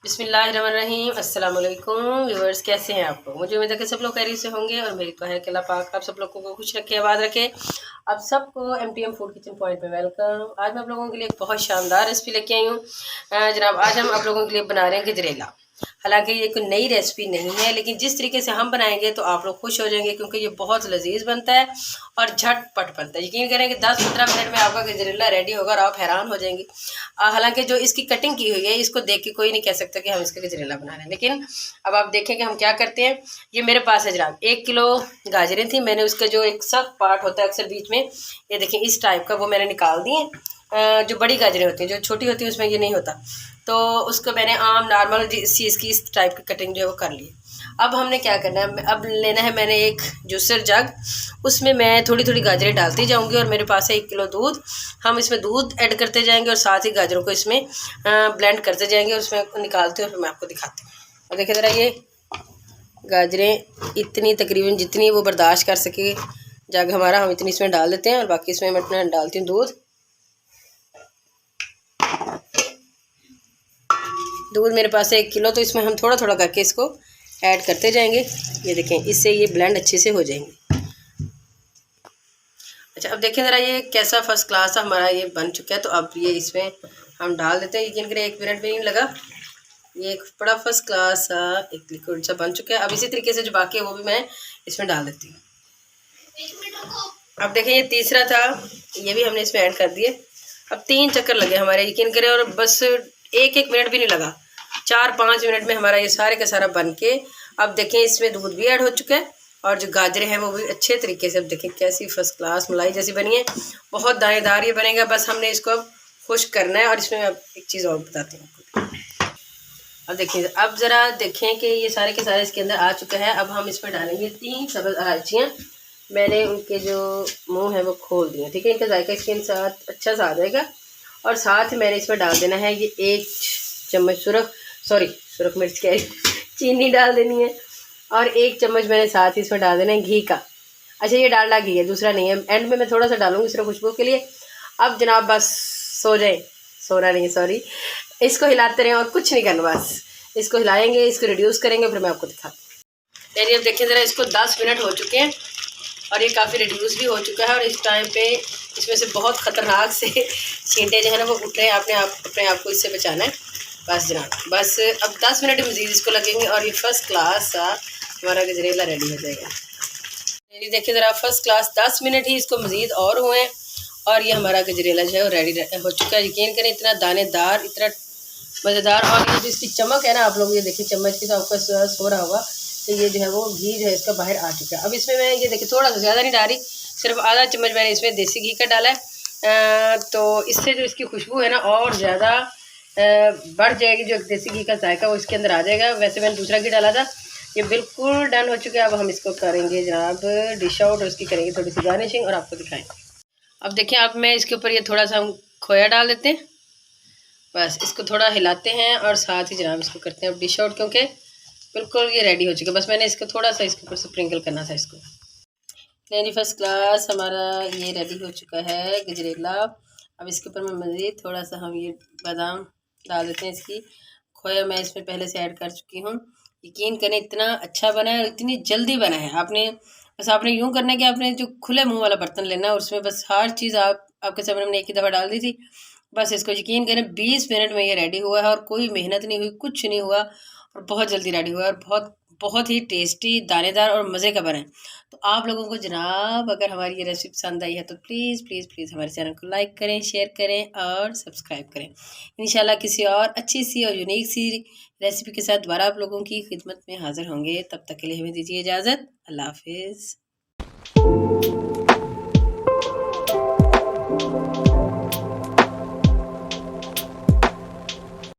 बिस्मिल्लाहिर्रहमानिर्रहीम। अस्सलाम वालेकुम व्यूअर्स, कैसे हैं आप लोग? मुझे उम्मीद है कि सब लोग खैरियत से होंगे और मेरी तो है कि अल्लाह पाक आप सब लोगों को खुश रखे, आबाद रखे। आप सबको MTM फूड किचन पॉइंट में वेलकम। आज मैं आप लोगों के लिए एक बहुत शानदार रेसिपी लेके आई हूँ। जनाब, आज हम आप लोगों के लिए बना रहे हैं गजरेला। हालांकि ये कोई नई रेसिपी नहीं है, लेकिन जिस तरीके से हम बनाएंगे तो आप लोग खुश हो जाएंगे, क्योंकि ये बहुत लजीज बनता है और झटपट बनता है। यकीन करें कि 10-15 मिनट में आपका गजरेला रेडी होगा और आप हैरान हो जाएंगे। हालांकि जो इसकी कटिंग की हुई है, इसको देख के कोई नहीं कह सकता कि हम इसका गजरेला बना रहे हैं। लेकिन अब आप देखें कि हम क्या करते हैं। ये मेरे पास है जनाब 1 किलो गाजरें थी। मैंने उसका जो एक सख्त पार्ट होता है अक्सर बीच में, ये देखें इस टाइप का, वो मैंने निकाल दिए। जो बड़ी गाजरें होती हैं, जो छोटी होती है उसमें ये नहीं होता, तो उसको मैंने आम नॉर्मल इस चीज़ की इस टाइप की कटिंग जो है वो कर ली। अब हमने क्या करना है, अब लेना है मैंने एक जूसर जग। उसमें मैं थोड़ी थोड़ी गाजरें डालती जाऊंगी और मेरे पास है 1 किलो दूध। हम इसमें दूध ऐड करते जाएंगे और साथ ही गाजरों को इसमें ब्लेंड करते जाएंगे और उसमें निकालते हैं, फिर मैं आपको दिखाती हूँ। और देखिए ज़रा, ये गाजरें इतनी तकरीबन जितनी वो बर्दाश्त कर सके जग हमारा, हम इतनी इसमें डाल देते हैं और बाकी इसमें मैं अपना डालती हूँ दूध। दूध मेरे पास है 1 किलो, तो इसमें हम थोड़ा थोड़ा करके इसको ऐड करते जाएंगे। ये देखें, इससे ये ब्लेंड अच्छे से हो जाएंगे। अच्छा, अब देखें ज़रा ये कैसा फर्स्ट क्लास हमारा ये बन चुका है। तो अब ये इसमें हम डाल देते हैं। यकीन करें 1 मिनट भी नहीं लगा, ये एक बड़ा फर्स्ट क्लास एक लिक्विड सा बन चुका है। अब इसी तरीके से जो बाकी है वो भी मैं इसमें डाल देती हूँ। अब देखें, ये तीसरा था, ये भी हमने इसमें ऐड कर दिए। अब 3 चक्कर लगे हमारे, यकीन करें, और बस 1 मिनट भी नहीं लगा, 4-5 मिनट में हमारा ये सारे का सारा बन के। अब देखें, इसमें दूध भी ऐड हो चुका है और जो गाजरें हैं वो भी अच्छे तरीके से, अब देखें कैसी फर्स्ट क्लास मलाई जैसी बनी है। बहुत दानेदार ये बनेगा, बस हमने इसको अब खुश्क करना है। और इसमें मैं एक चीज़ और बताती हूँ आपको। अब देखिए, अब ज़रा देखें कि ये सारे के सारे इसके अंदर आ चुका है। अब हम इसमें डालेंगे 3 सब्ज़ इलायचियाँ। मैंने उनके जो मुंह है वो खोल दिए, ठीक है। इनका जायका इसके साथ अच्छा सा आ जाएगा। और साथ ही मैंने इसमें डाल देना है ये 1 चम्मच सुरख मिर्च के चीनी डाल देनी है। और 1 चम्मच मैंने साथ ही इसमें डाल देना है घी का। अच्छा, ये डालडा घी है, दूसरा नहीं है। एंड में मैं थोड़ा सा डालूंगी सिर्फ खुशबू के लिए। अब जनाब बस सोना नहीं, सॉरी, इसको हिलाते रहें और कुछ नहीं करना, बस इसको हिलाएंगे, इसको रिड्यूस करेंगे, फिर मैं आपको दिखाती हूँ। यानी अब देखिए ज़रा, इसको 10 मिनट हो चुके हैं और ये काफ़ी रिड्यूस भी हो चुका है। और इस टाइम पे इसमें से बहुत ख़तरनाक से छींटे जो है ना वो उठ रहे हैं। अपने आप को इससे बचाना है। बस जनाब, बस अब 10 मिनट मज़ीद इसको लगेंगे और ये फर्स्ट क्लास हमारा गजरेला रेडी हो जाएगा। ये देखिए ज़रा, फर्स्ट क्लास 10 मिनट ही इसको मज़ीद और हुए हैं और ये हमारा गजरेला जो है वो रेडी हो चुका है। यकीन करें, इतना दानेदार, इतना मज़ेदार। और ये जो इसकी चमक है ना, आप लोग ये देखिए चम्मच की तो आपका सो रहा होगा, तो ये जो है वो घी जो है इसका बाहर आ चुका है। अब इसमें मैं ये देखिए थोड़ा सा, ज़्यादा नहीं डाली, सिर्फ आधा चम्मच मैंने इसमें देसी घी का डाला है। तो इससे जो इसकी खुशबू है ना और ज़्यादा बढ़ जाएगी। जो देसी घी का जायका वो इसके अंदर आ जाएगा। वैसे मैंने दूसरा घी डाला था। ये बिल्कुल डन हो चुका है। अब हम इसको करेंगे जनाब डिश आउट और इसकी करेंगे थोड़ी सी गार्निशिंग और आपको दिखाएंगे। अब देखिए, अब मैं इसके ऊपर ये थोड़ा सा हम खोया डाल देते हैं। बस इसको थोड़ा हिलाते हैं और साथ ही जनाब इसको करते हैं अब डिश आउट, क्योंकि बिल्कुल ये रेडी हो चुका है। बस मैंने इसको थोड़ा सा इसके ऊपर स्प्रिंकल करना था इसको। नहीं, फर्स्ट क्लास हमारा ये रेडी हो चुका है गजरेला। अब इसके ऊपर मैं मज़ीद थोड़ा सा हम ये बादाम डाल देते हैं। इसकी खोया मैं इसमें पहले से ऐड कर चुकी हूँ। यकीन करें, इतना अच्छा बना है और इतनी जल्दी बना है। आपने यूँ करना है कि आपने जो खुले मुँह वाला बर्तन लेना है, उसमें बस हर चीज़ आपके सामने हमने एक ही दफ़ा डाल दी थी। बस इसको यकीन करें 20 मिनट में ये रेडी हुआ है और कोई मेहनत नहीं हुई, कुछ नहीं हुआ और बहुत जल्दी रेडी हुआ है और बहुत बहुत ही टेस्टी, दानेदार और मज़े का बना है। तो आप लोगों को जनाब अगर हमारी ये रेसिपी पसंद आई है तो प्लीज़ प्लीज़ प्लीज़ हमारे चैनल को लाइक करें, शेयर करें और सब्सक्राइब करें। इंशाल्लाह किसी और अच्छी सी और यूनिक सी रेसिपी के साथ दोबारा आप लोगों की खिदमत में हाज़िर होंगे। तब तक के लिए हमें दीजिए इजाज़त। अल्लाह हाफिज़।